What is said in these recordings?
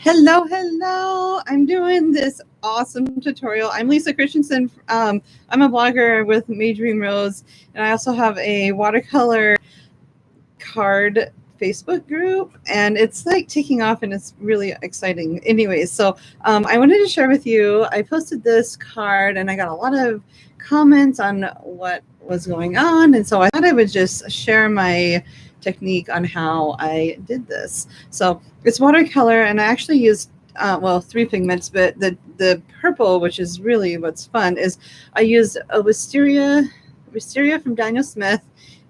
Hello, hello. I'm doing this awesome tutorial. I'm Lisa Christensen. I'm a blogger with Majoring Rose, and I also have a watercolor card Facebook group, and it's like taking off and it's really exciting. Anyways, so I wanted to share with you, I posted this card and I got a lot of comments on what was going on, and so I thought I would just share my technique on how I did this. So it's watercolor, and I actually used three pigments, but the purple, which is really what's fun, is I used a Wisteria from Danielsmith,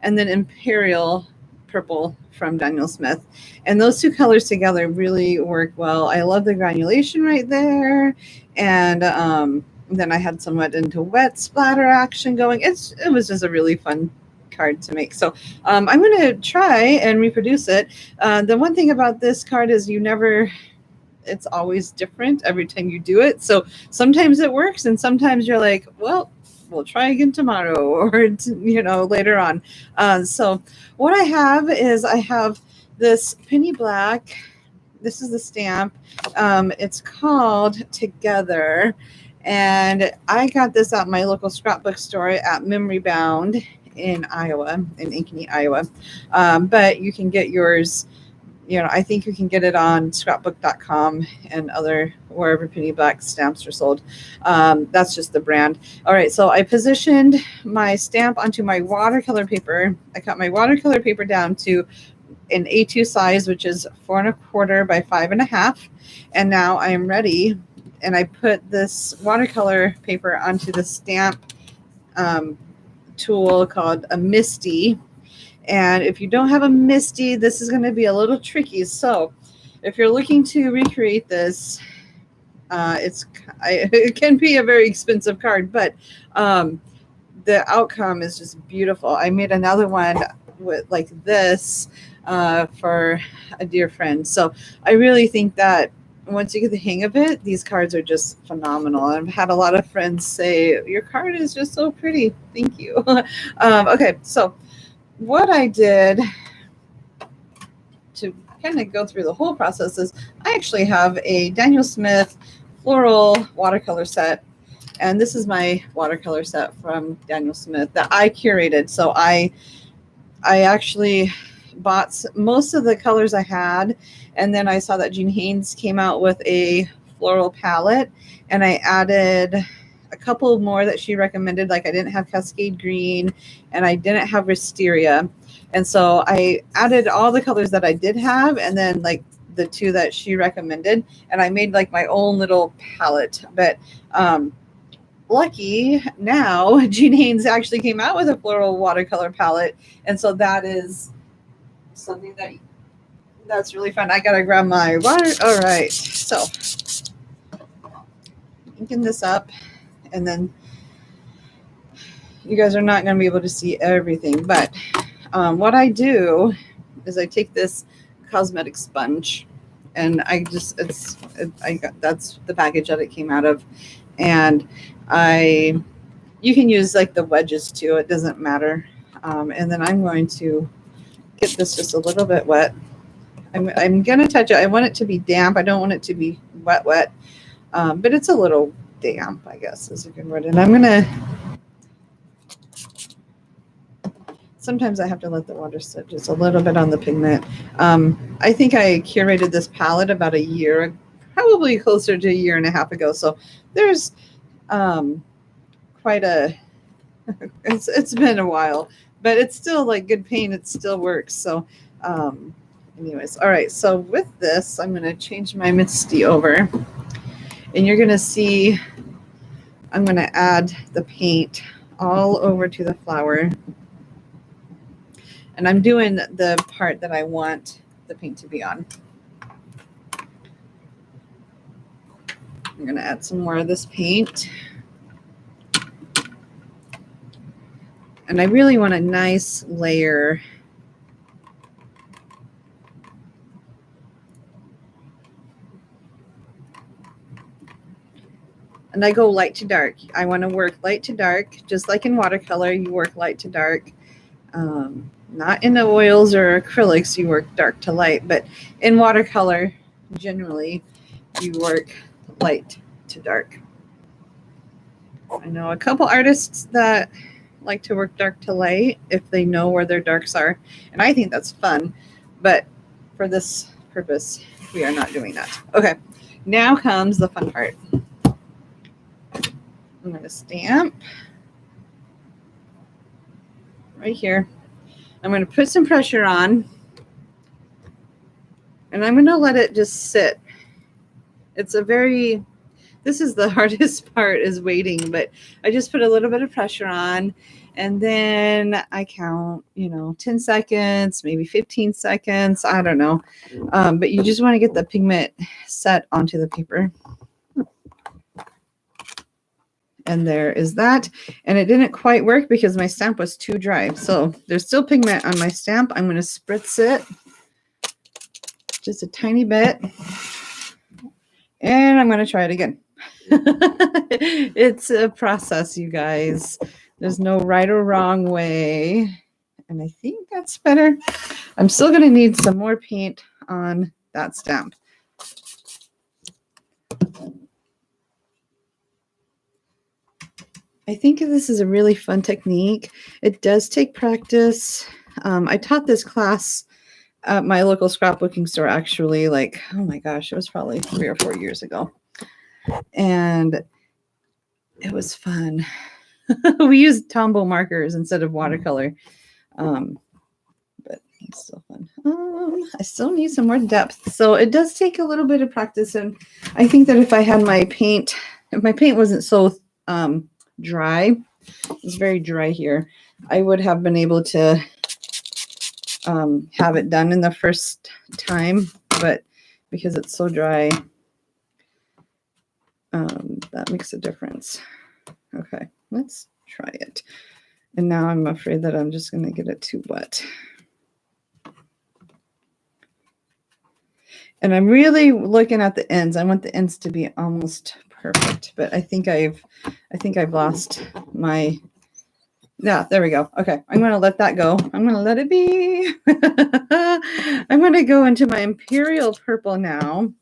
and then Imperial purple from Danielsmith. And those two colors together really work well. I love the granulation right there. And then I had somewhat into wet splatter action going. It was just a really fun card to make. So I'm going to try and reproduce it. The one thing about this card is it's always different every time you do it. So sometimes it works and sometimes you're like, well, we'll try again tomorrow or later on. So what I have is I have this penny black. This is the stamp. It's called Together, and I got this at my local scrapbook store at Memory Bound in Iowa, in Ankeny, Iowa. But you can get yours. I think you can get it on scrapbook.com and wherever penny black stamps are sold. That's just the brand. All right, so I positioned my stamp onto my watercolor paper. I cut my watercolor paper down to an A2 size, which is 4 1/4 by 5 1/2. And now I am ready. And I put this watercolor paper onto the stamp tool called a Misty. And if you don't have a Misty, this is going to be a little tricky. So if you're looking to recreate this, it can be a very expensive card, but the outcome is just beautiful. I made another one with like this for a dear friend. So I really think that once you get the hang of it, these cards are just phenomenal. I've had a lot of friends say, your card is just so pretty. Thank you. Okay, so what I did to kind of go through the whole process is I actually have a Danielsmith floral watercolor set. And this is my watercolor set from Danielsmith that I curated. So I actually bought most of the colors I had. And then I saw that Jean Haynes came out with a floral palette. And I added a couple more that she recommended. Like I didn't have Cascade Green and I didn't have Wisteria. And so I added all the colors that I did have and then like the two that she recommended. And I made like my own little palette. But lucky now, Jean Haynes actually came out with a floral watercolor palette. And so that is something that's really fun. I got to grab my water. All right. So inking this up. And then you guys are not going to be able to see everything, but what I do is I take this cosmetic sponge, and that's the package that it came out of, and you can use like the wedges too. It doesn't matter. And then I'm going to get this just a little bit wet. I'm going to touch it. I want it to be damp. I don't want it to be wet, but it's a little damp, I guess is a good word. And I'm going to, sometimes I have to let the water sit just a little bit on the pigment. I think I curated this palette about a year, probably closer to a year and a half ago. So there's quite it's been a while, but it's still like good paint. It still works. So anyways, all right. So with this, I'm going to change my Misty over. And you're going to see I'm going to add the paint all over to the flower. And I'm doing the part that I want the paint to be on. I'm going to add some more of this paint. And I really want a nice layer. And I go light to dark. I want to work light to dark, just like in watercolor, you work light to dark. Not in the oils or acrylics, you work dark to light, but in watercolor, generally, you work light to dark. I know a couple artists that like to work dark to light if they know where their darks are. And I think that's fun. But for this purpose, we are not doing that. Okay, now comes the fun part. I'm going to stamp right here. I'm going to put some pressure on. And I'm going to let it just sit. It's a very, this is the hardest part, is waiting, but I just put a little bit of pressure on, and then I count, 10 seconds, maybe 15 seconds. I don't know. But you just want to get the pigment set onto the paper. And there is that. And it didn't quite work because my stamp was too dry. So there's still pigment on my stamp. I'm going to spritz it just a tiny bit. And I'm going to try it again. It's a process, you guys. There's no right or wrong way. And I think that's better. I'm still going to need some more paint on that stamp. I think this is a really fun technique. It does take practice. I taught this class at my local scrapbooking store, actually, like, oh my gosh, it was probably 3 or 4 years ago. And it was fun. We used Tombow markers instead of watercolor. But it's still fun. I still need some more depth. So it does take a little bit of practice. And I think that if I had my paint, if my paint wasn't so dry, it's very dry here, I would have been able to have it done in the first time, but because it's so dry, that makes a difference. Okay, let's try it. And now I'm afraid that I'm just going to get it too wet. And I'm really looking at the ends. I want the ends to be almost perfect, but I think I've lost my. Yeah, there we go. Okay, I'm going to let that go. I'm going to let it be. I'm going to go into my imperial purple now.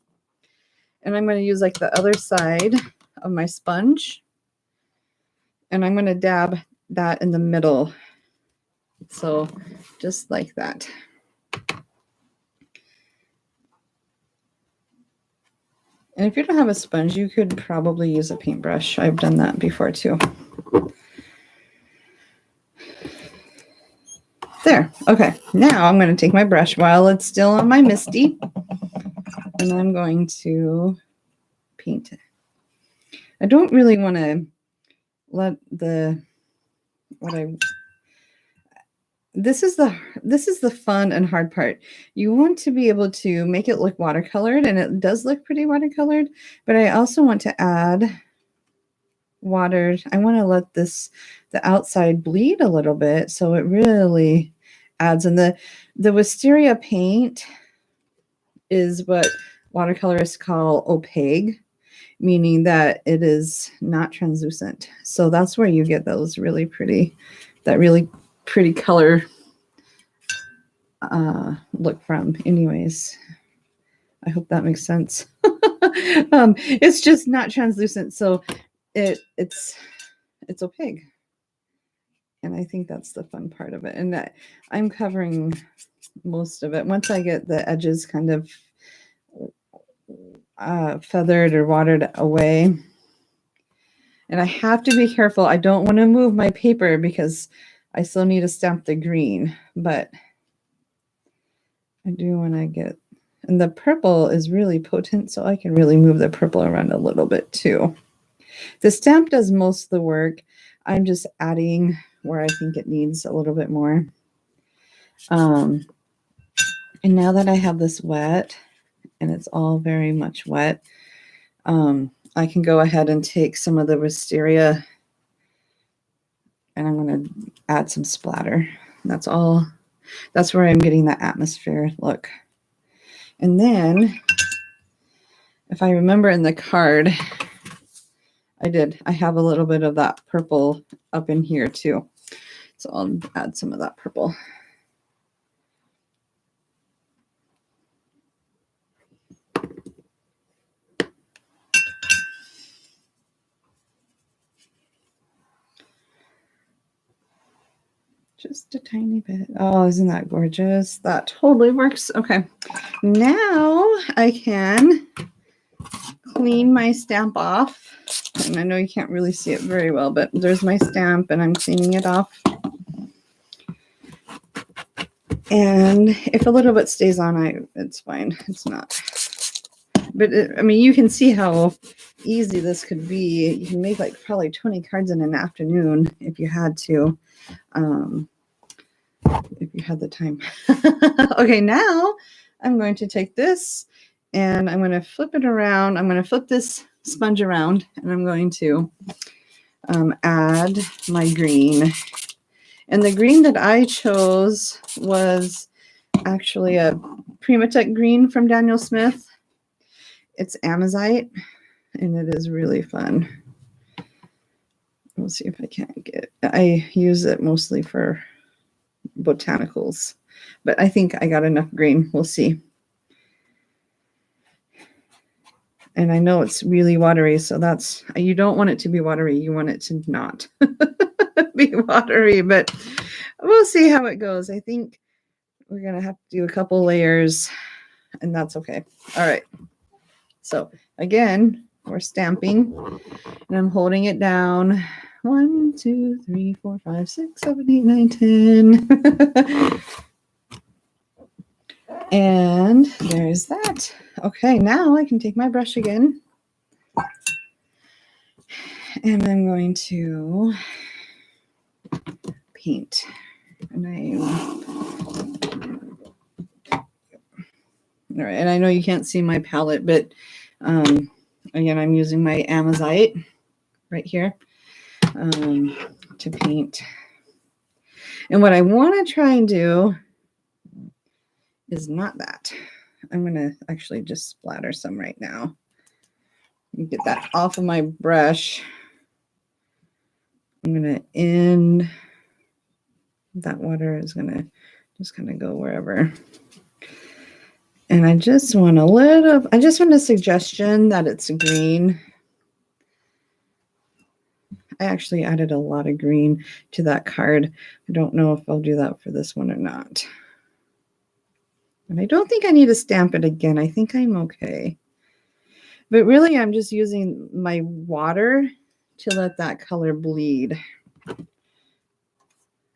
And I'm going to use like the other side of my sponge. And I'm going to dab that in the middle. So just like that. And if you don't have a sponge, you could probably use a paintbrush. I've done that before too. There. Okay. Now I'm going to take my brush while it's still on my Misty. And I'm going to paint it. I don't really want to let this is the fun and hard part. You want to be able to make it look watercolored, and it does look pretty watercolored, but I also want to add water. I want to let the outside bleed a little bit so it really adds. And the Wisteria paint is what watercolorists call opaque, meaning that it is not translucent. So that's where you get those really pretty color look from. Anyways, I hope that makes sense. It's just not translucent, so it's opaque. And I think that's the fun part of it. And that I'm covering most of it. Once I get the edges kind of feathered or watered away. And I have to be careful. I don't want to move my paper because I still need to stamp the green, but I do want to get, and the purple is really potent, so I can really move the purple around a little bit too. The stamp does most of the work. I'm just adding where I think it needs a little bit more. And now that I have this wet, and it's all very much wet, I can go ahead and take some of the Wisteria, and I'm going to add some splatter. That's all. That's where I'm getting that atmosphere look. And then, if I remember in the card, I have a little bit of that purple up in here too. So I'll add some of that purple. Just a tiny bit. Oh, isn't that gorgeous? That totally works. Okay. Now I can clean my stamp off. And I know you can't really see it very well, but there's my stamp and I'm cleaning it off. And if a little bit stays on, it's fine. It's not. But I mean, you can see how easy this could be. You can make like probably 20 cards in an afternoon if you had to. If you had the time. Okay, now I'm going to take this and I'm going to flip it around. I'm going to flip this sponge around and I'm going to add my green. And the green that I chose was actually a Primatech green from Danielsmith. It's Amazite and it is really fun. We'll see if I can't get, I use it mostly for botanicals, but I think I got enough green. We'll see. And I know it's really watery, so that's, you don't want it to be watery. You want it to not be watery, but we'll see how it goes. I think we're going to have to do a couple layers and that's okay. All right. So again, we're stamping and I'm holding it down. 1, 2, 3, 4, 5, 6, 7, 8, 9, 10. And there's that. Okay, now I can take my brush again. And I'm going to paint. And all right, and I know you can't see my palette, but again, I'm using my Amazite right here to paint. And what I want to try and do is not that. I'm going to actually just splatter some right now. Get that off of my brush. I'm going to end. That water is going to just kind of go wherever. And I just want a suggestion that it's green. I actually added a lot of green to that card. I don't know if I'll do that for this one or not. And I don't think I need to stamp it again. I think I'm okay. But really, I'm just using my water to let that color bleed.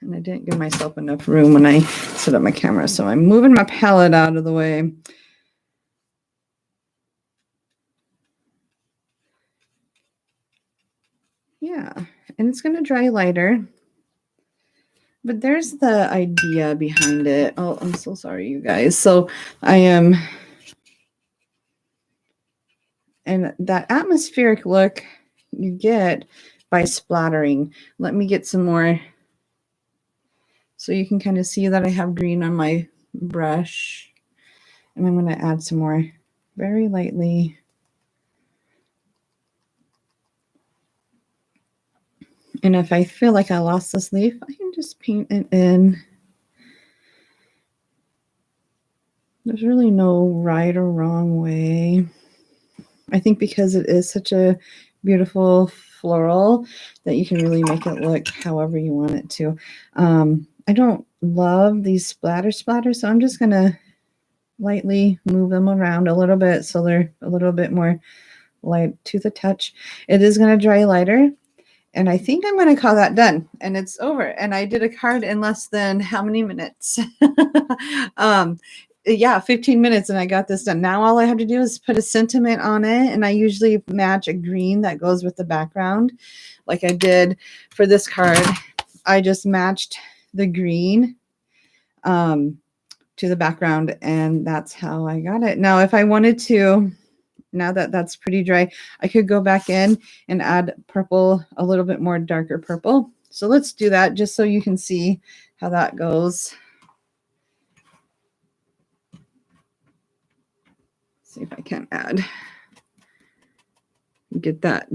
And I didn't give myself enough room when I set up my camera. So I'm moving my palette out of the way. Yeah, and it's going to dry lighter. But there's the idea behind it. Oh, I'm so sorry, you guys. So I am... And that atmospheric look you get by splattering. Let me get some more so you can kind of see that I have green on my brush. And I'm going to add some more very lightly. And if I feel like I lost this leaf, I can just paint it in. There's really no right or wrong way. I think because it is such a beautiful floral that you can really make it look however you want it to. I don't love these splatters, so I'm just going to lightly move them around a little bit so they're a little bit more light to the touch. It is going to dry lighter. And I think I'm going to call that done. And it's over. And I did a card in less than how many minutes? Yeah, 15 minutes and I got this done. Now all I have to do is put a sentiment on it. And I usually match a green that goes with the background. Like I did for this card. I just matched the green to the background. And that's how I got it. Now, if I wanted to, now that that's pretty dry, I could go back in and add purple, a little bit more darker purple. So let's do that just so you can see how that goes. See if I can get that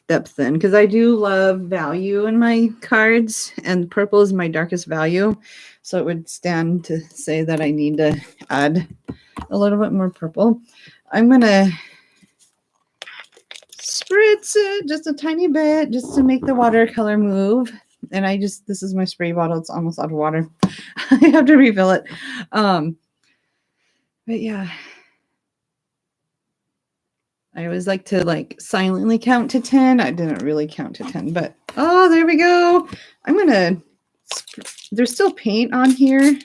depth in, because I do love value in my cards and purple is my darkest value. So it would stand to say that I need to add a little bit more purple. I'm going to spritz it just a tiny bit just to make the watercolor move. And this is my spray bottle. It's almost out of water. I have to refill it. But yeah, I always like to like silently count to 10. I didn't really count to 10, but oh, there we go. There's still paint on here.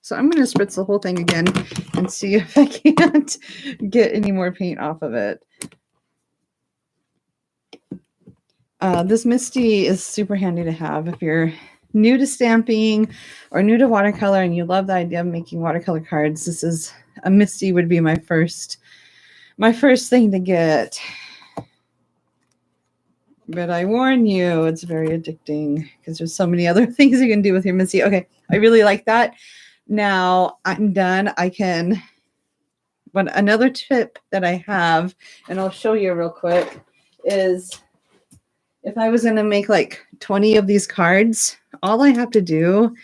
So I'm going to spritz the whole thing again and see if I can't get any more paint off of it. This Misty is super handy to have if you're new to stamping or new to watercolor and you love the idea of making watercolor cards. This is a Misty would be my first thing to get. But I warn you, it's very addicting because there's so many other things you can do with your Misty. Okay, I really like that. Now I'm done. But another tip that I have, and I'll show you real quick, is if I was going to make like 20 of these cards, all I have to do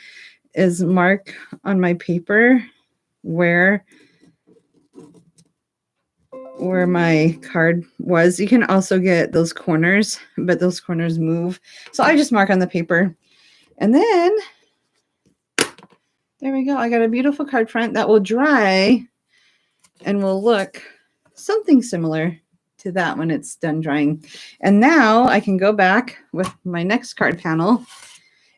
is mark on my paper where my card was. You can also get those corners, but those corners move. So I just mark on the paper. And then there we go. I got a beautiful card front that will dry and will look something similar to that when it's done drying. And now I can go back with my next card panel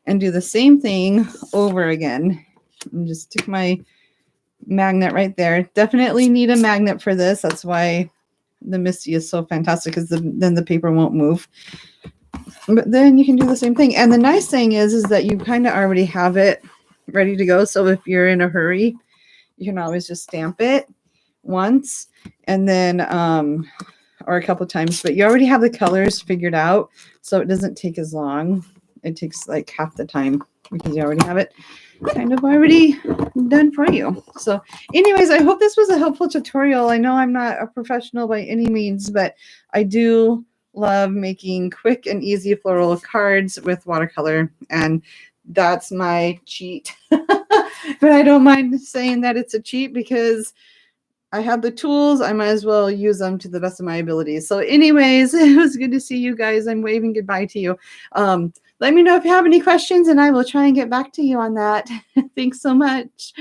and do the same thing over again. And just stick my magnet right there. Definitely need a magnet for this. That's why the Misty is so fantastic, because then the paper won't move. But then you can do the same thing. And the nice thing is that you kind of already have it ready to go. So if you're in a hurry, you can always just stamp it once and then or a couple times, but you already have the colors figured out, so it doesn't take as long. It takes like half the time because you already have it kind of already done for you. So anyways, I hope this was a helpful tutorial. I know I'm not a professional by any means, but I do love making quick and easy floral cards with watercolor, and that's my cheat. But I don't mind saying that it's a cheat because I have the tools. I might as well use them to the best of my abilities. So anyways, it was good to see you guys. I'm waving goodbye to you. Let me know if you have any questions and I will try and get back to you on that. Thanks so much.